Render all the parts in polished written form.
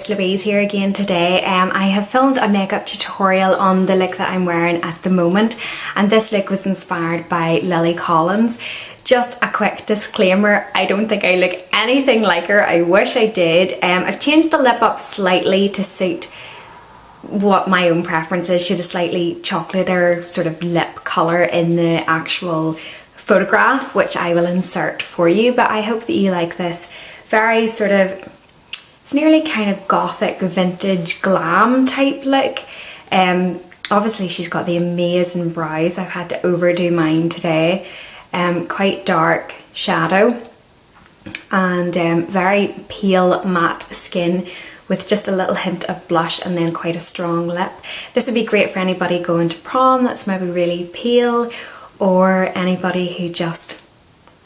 it's Louise here again today. I have filmed a makeup tutorial on the look that I'm wearing at the moment, and this look was inspired by Lilly Collins. Just a quick disclaimer, I don't think I look anything like her. I wish I did. I've changed the lip up slightly to suit what my own preference is. She had a slightly chocolatier sort of lip colour in the actual photograph, which I will insert for you, but I hope that you like this very sort of, it's nearly kind of gothic vintage glam type look. Obviously she's got the amazing brows. I've had to overdo mine today. Quite dark shadow and very pale matte skin with just a little hint of blush and then quite a strong lip. This would be great for anybody going to prom that's maybe really pale, or anybody who just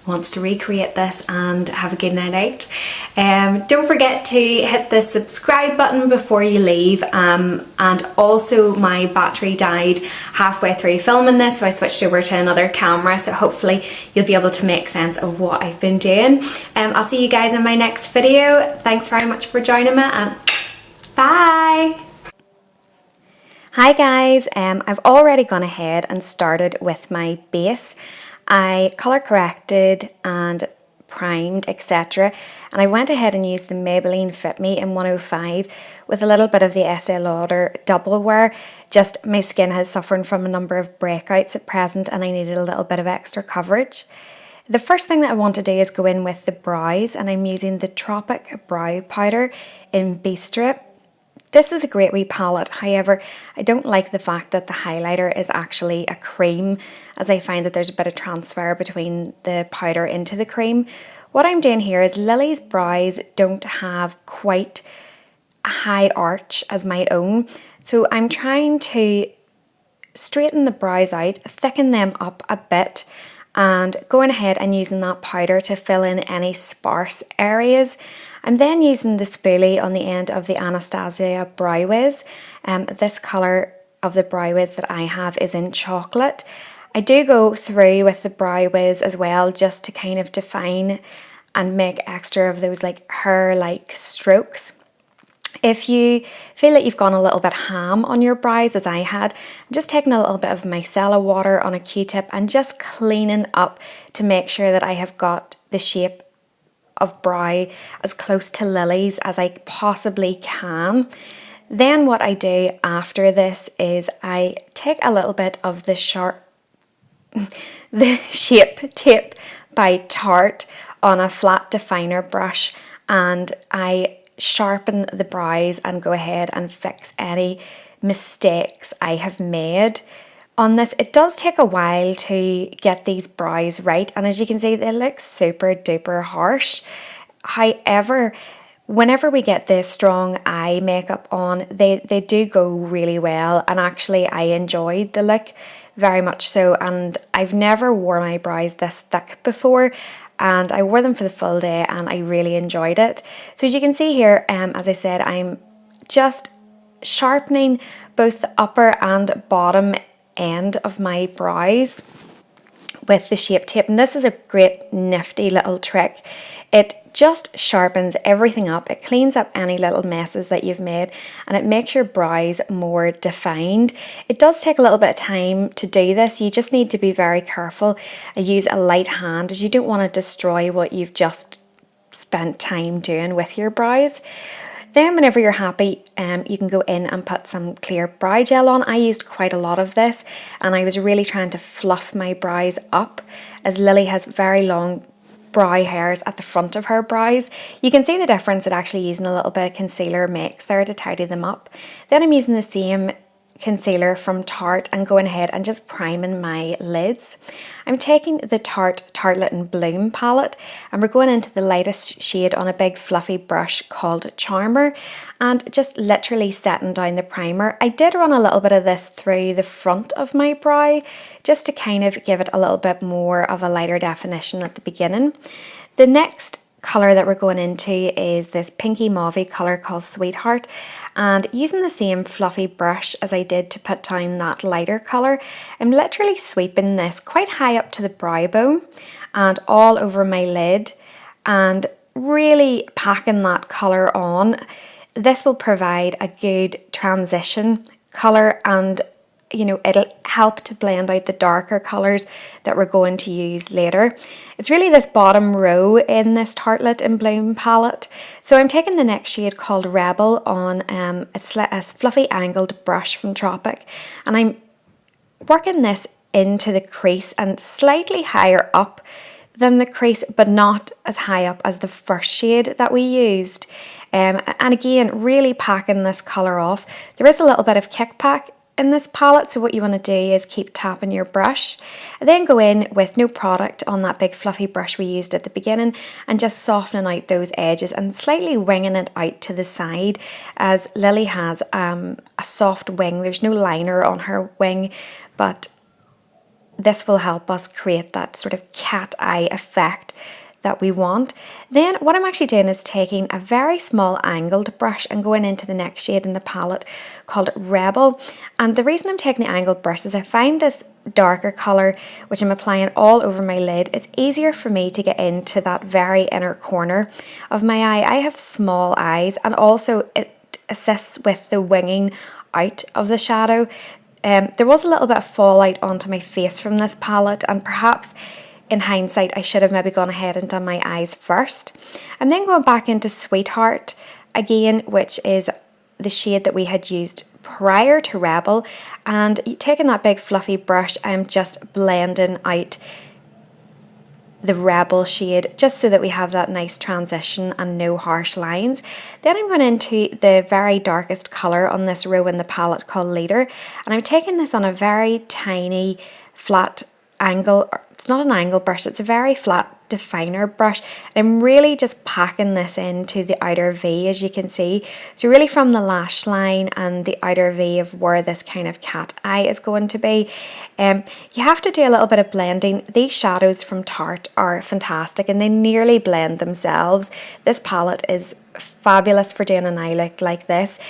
wants to recreate this and have a good night out. Don't forget to hit the subscribe button before you leave, and also my battery died halfway through filming this, so I switched over to another camera, so hopefully you'll be able to make sense of what I've been doing. I'll see you guys in my next video. Thanks very much for joining me, and bye! Hi guys, I've already gone ahead and started with my base. I colour corrected and primed, etc. And I went ahead and used the Maybelline Fit Me in 105 with a little bit of the Estee Lauder Double Wear. Just my skin has suffered from a number of breakouts at present and I needed a little bit of extra coverage. The first thing that I want to do is go in with the brows, and I'm using the Tropic Brow Powder in Bistro. This is a great wee palette, however, I don't like the fact that the highlighter is actually a cream, as I find that there's a bit of transfer between the powder into the cream. What I'm doing here is Lily's brows don't have quite a high arch as my own, so I'm trying to straighten the brows out, thicken them up a bit, and going ahead and using that powder to fill in any sparse areas. I'm then using the spoolie on the end of the Anastasia Brow Wiz. This colour of the Brow Wiz that I have is in chocolate. I do go through with the Brow Wiz as well, just to kind of define and make extra of those like hair-like strokes. If you feel that you've gone a little bit ham on your brows, as I had, I'm just taking a little bit of micellar water on a Q-tip and just cleaning up to make sure that I have got the shape of brow as close to Lily's as I possibly can. Then what I do after this is I take a little bit of the Shape Tape by Tarte on a flat definer brush, and I sharpen the brows and go ahead and fix any mistakes I have made on this. It does take a while to get these brows right, and as you can see they look super duper harsh. However, whenever we get the strong eye makeup on, they do go really well, and actually I enjoyed the look very much so, and I've never wore my brows this thick before, and I wore them for the full day and I really enjoyed it. So as you can see here, as I said, I'm just sharpening both the upper and bottom end of my brows with the Shape Tape, and this is a great nifty little trick. It just sharpens everything up, it cleans up any little messes that you've made, and it makes your brows more defined. It does take a little bit of time to do this. You just need to be very careful and use a light hand, as you don't want to destroy what you've just spent time doing with your brows. Then whenever you're happy, you can go in and put some clear brow gel on. I used quite a lot of this, and I was really trying to fluff my brows up, as Lily has very long brow hairs at the front of her brows. You can see the difference that actually using a little bit of concealer makes there to tidy them up. Then I'm using the same concealer from Tarte and going ahead and just priming my lids. I'm taking the Tarte Tartlet and Bloom palette, and we're going into the lightest shade on a big fluffy brush called Charmer, and just literally setting down the primer. I did run a little bit of this through the front of my brow just to kind of give it a little bit more of a lighter definition at the beginning. The next colour that we're going into is this pinky mauvey colour called Sweetheart, and using the same fluffy brush as I did to put down that lighter colour, I'm literally sweeping this quite high up to the brow bone and all over my lid and really packing that colour on. This will provide a good transition colour, and you know, it'll help to blend out the darker colours that we're going to use later. It's really this bottom row in this Tartelette in Bloom palette. So I'm taking the next shade called Rebel on it's like a fluffy angled brush from Tropic, and I'm working this into the crease and slightly higher up than the crease, but not as high up as the first shade that we used. And again, really packing this colour off. There is a little bit of kickback in this palette, so what you want to do is keep tapping your brush and then go in with no product on that big fluffy brush we used at the beginning and just softening out those edges and slightly winging it out to the side, as Lily has a soft wing. There's no liner on her wing, but this will help us create that sort of cat eye effect that we want. Then what I'm actually doing is taking a very small angled brush and going into the next shade in the palette called Rebel. And the reason I'm taking the angled brush is I find this darker colour, which I'm applying all over my lid, it's easier for me to get into that very inner corner of my eye. I have small eyes, and also it assists with the winging out of the shadow. There was a little bit of fallout onto my face from this palette, and perhaps in hindsight I should have maybe gone ahead and done my eyes first. I'm then going back into Sweetheart again, which is the shade that we had used prior to Rebel, and taking that big fluffy brush, I'm just blending out the Rebel shade just so that we have that nice transition and no harsh lines. Then I'm going into the very darkest colour on this row in the palette called Leader, and I'm taking this on a very tiny flat angle. It's not an angle brush, it's a very flat definer brush. I'm really just packing this into the outer V, as you can see. So really from the lash line and the outer V of where this kind of cat eye is going to be. You have to do a little bit of blending. These shadows from Tarte are fantastic and they nearly blend themselves. This palette is fabulous for doing an eye look like this.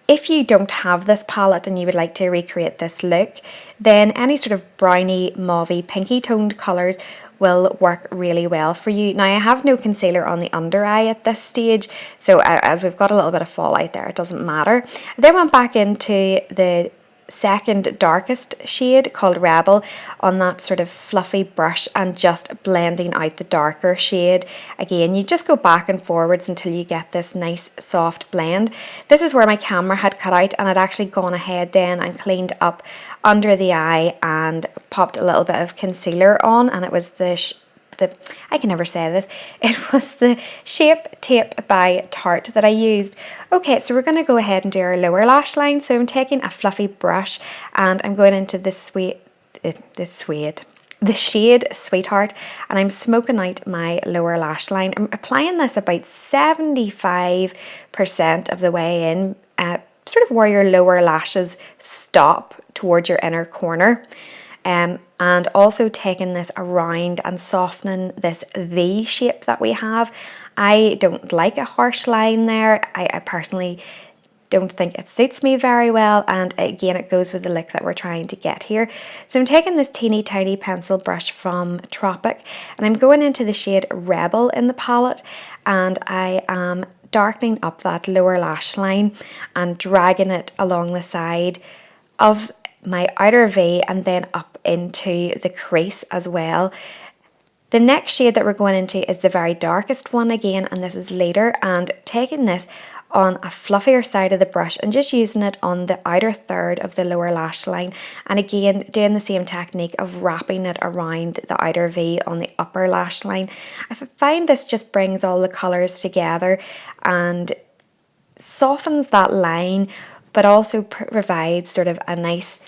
If you don't have this palette and you would like to recreate this look, then any sort of browny, mauvey, pinky toned colours will work really well for you. Now, I have no concealer on the under eye at this stage, so as we've got a little bit of fallout there, it doesn't matter. I then went back into the second darkest shade called Rebel on that sort of fluffy brush and just blending out the darker shade. Again, you just go back and forwards until you get this nice soft blend. This is where my camera had cut out, and I'd actually gone ahead then and cleaned up under the eye and popped a little bit of concealer on, and it was I can never say this, it was the Shape Tape by Tarte that I used. Okay, so we're going to go ahead and do our lower lash line. So I'm taking a fluffy brush and I'm going into the shade Sweetheart, and I'm smoking out my lower lash line. I'm applying this about 75% of the way in, sort of where your lower lashes stop towards your inner corner. And also taking this around and softening this V shape that we have. I don't like a harsh line there. I personally don't think it suits me very well, and again it goes with the look that we're trying to get here. So I'm taking this teeny tiny pencil brush from Tropic and I'm going into the shade Rebel in the palette, and I am darkening up that lower lash line and dragging it along the side of my outer V and then up into the crease as well. The next shade that we're going into is the very darkest one again, and this is Leader, and taking this on a fluffier side of the brush and just using it on the outer third of the lower lash line, and again doing the same technique of wrapping it around the outer V on the upper lash line. I find this just brings all the colours together and softens that line, but also provides sort of a nice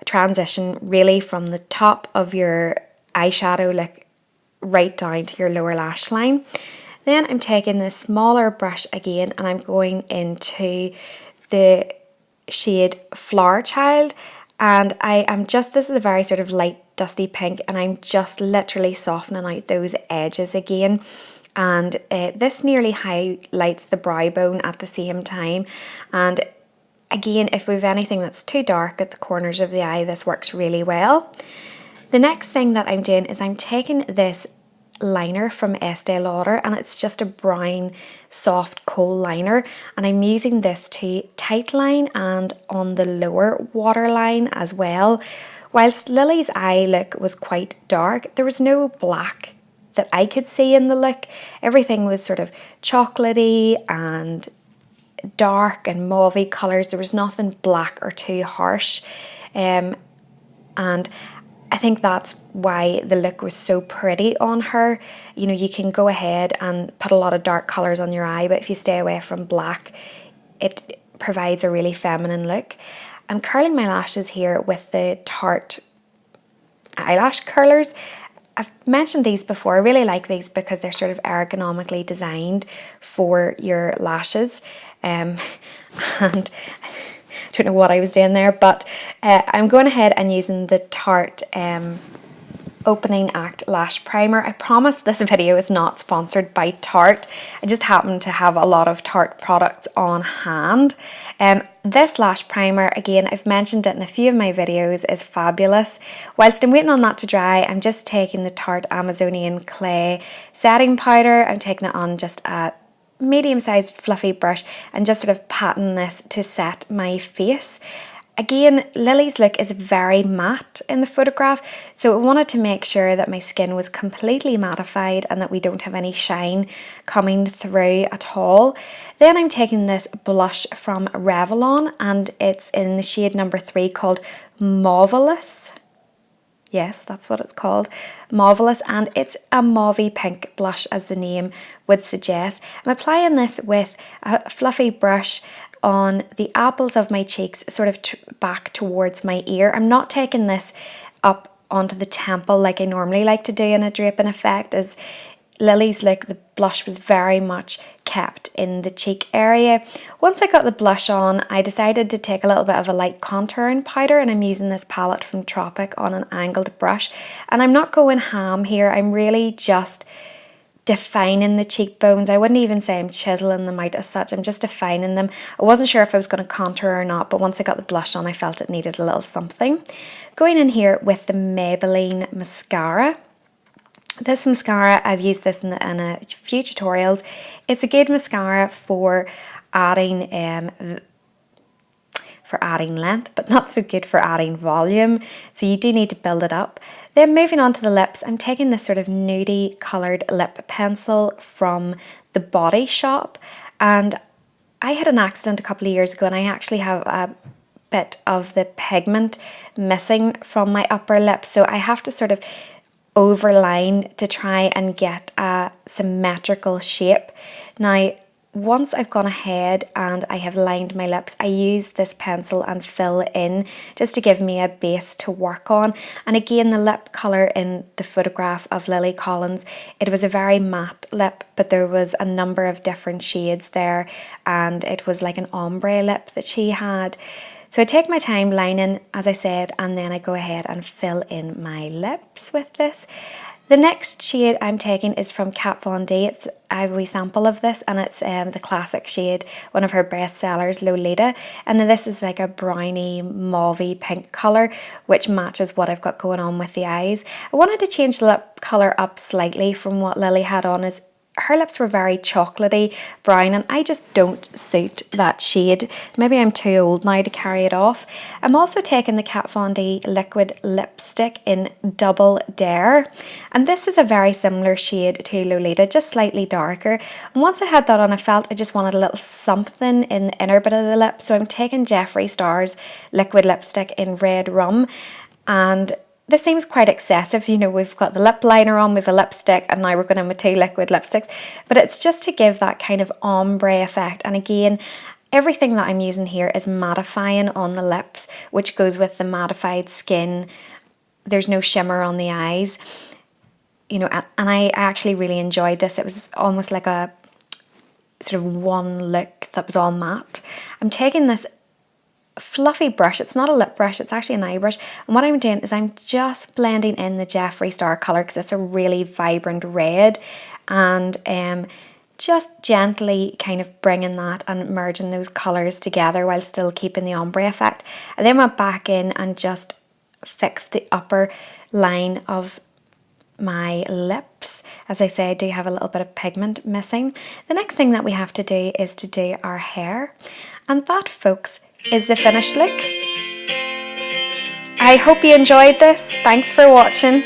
transition really from the top of your eyeshadow look right down to your lower lash line. Then I'm taking this smaller brush again and I'm going into the shade Flower Child, and I am just, this is a very sort of light dusty pink, and I'm just literally softening out those edges again. And this nearly highlights the brow bone at the same time, and again, if we've anything that's too dark at the corners of the eye, this works really well. The next thing that I'm doing is I'm taking this liner from Estee Lauder, and it's just a brown soft kohl liner, and I'm using this to tightline and on the lower waterline as well. Whilst Lily's eye look was quite dark, there was no black that I could see in the look. Everything was sort of chocolatey and dark and mauvey colours. There was nothing black or too harsh, and I think that's why the look was so pretty on her. You know, you can go ahead and put a lot of dark colours on your eye, but if you stay away from black, it provides a really feminine look. I'm curling my lashes here with the Tarte eyelash curlers. I've mentioned these before. I really like these because they're sort of ergonomically designed for your lashes. And I don't know what I was doing there, but I'm going ahead and using the Tarte Opening Act Lash Primer. I promise this video is not sponsored by Tarte. I just happen to have a lot of Tarte products on hand. This lash primer, again, I've mentioned it in a few of my videos, is fabulous. Whilst I'm waiting on that to dry, I'm just taking the Tarte Amazonian Clay setting powder. I'm taking it on just a medium-sized fluffy brush and just sort of patting this to set my face. Again, Lily's look is very matte in the photograph, so I wanted to make sure that my skin was completely mattified and that we don't have any shine coming through at all. Then I'm taking this blush from Revlon, and it's in the shade number 3 called Mauvelous. Yes, that's what it's called, Mauvelous, and it's a mauvey pink blush as the name would suggest. I'm applying this with a fluffy brush on the apples of my cheeks, sort of back towards my ear. I'm not taking this up onto the temple like I normally like to do in a draping effect, as Lily's look, the blush was very much kept in the cheek area. Once I got the blush on, I decided to take a little bit of a light contouring powder, and I'm using this palette from Tropic on an angled brush. And I'm not going ham here, I'm really just defining the cheekbones. I wouldn't even say I'm chiseling them out as such, I'm just defining them. I wasn't sure if I was going to contour or not, but once I got the blush on, I felt it needed a little something. Going in here with the Maybelline mascara. This mascara, I've used this in a few tutorials. It's a good mascara for adding length, but not so good for adding volume. So you do need to build it up. Then moving on to the lips, I'm taking this sort of nudie coloured lip pencil from the Body Shop. And I had an accident a couple of years ago, and I actually have a bit of the pigment missing from my upper lip. So I have to sort of overline to try and get a symmetrical shape. Now, once I've gone ahead and I have lined my lips, I use this pencil and fill in just to give me a base to work on. And again, the lip colour in the photograph of Lilly Collins, it was a very matte lip, but there was a number of different shades there, and it was like an ombre lip that she had. So I take my time lining, as I said, and then I go ahead and fill in my lips with this. The next shade I'm taking is from Kat Von D. I have a wee sample of this, and it's the classic shade, one of her best sellers, Lolita. And then this is like a browny, mauvey pink colour, which matches what I've got going on with the eyes. I wanted to change the lip colour up slightly from what Lily had on. As her lips were very chocolatey brown, and I just don't suit that shade. Maybe I'm too old now to carry it off. I'm also taking the Kat Von D liquid lipstick in Double Dare, and this is a very similar shade to Lolita, just slightly darker. And once I had that on, I felt I just wanted a little something in the inner bit of the lip, so I'm taking Jeffree Star's liquid lipstick in Red Rum. And this seems quite excessive, you know, we've got the lip liner on, we've a lipstick, and now we're going in with 2 liquid lipsticks. But it's just to give that kind of ombre effect. And again, everything that I'm using here is mattifying on the lips, which goes with the mattified skin. There's no shimmer on the eyes, you know, and I actually really enjoyed this. It was almost like a sort of one look that was all matte. I'm taking this fluffy brush, it's not a lip brush, it's actually an eye brush, and what I'm doing is I'm just blending in the Jeffree Star colour because it's a really vibrant red, and just gently kind of bringing that and merging those colours together while still keeping the ombre effect. I then went back in and just fixed the upper line of my lips. As I say, I do have a little bit of pigment missing. The next thing that we have to do is to do our hair. And that, folks, is the finished look. I hope you enjoyed this. Thanks for watching.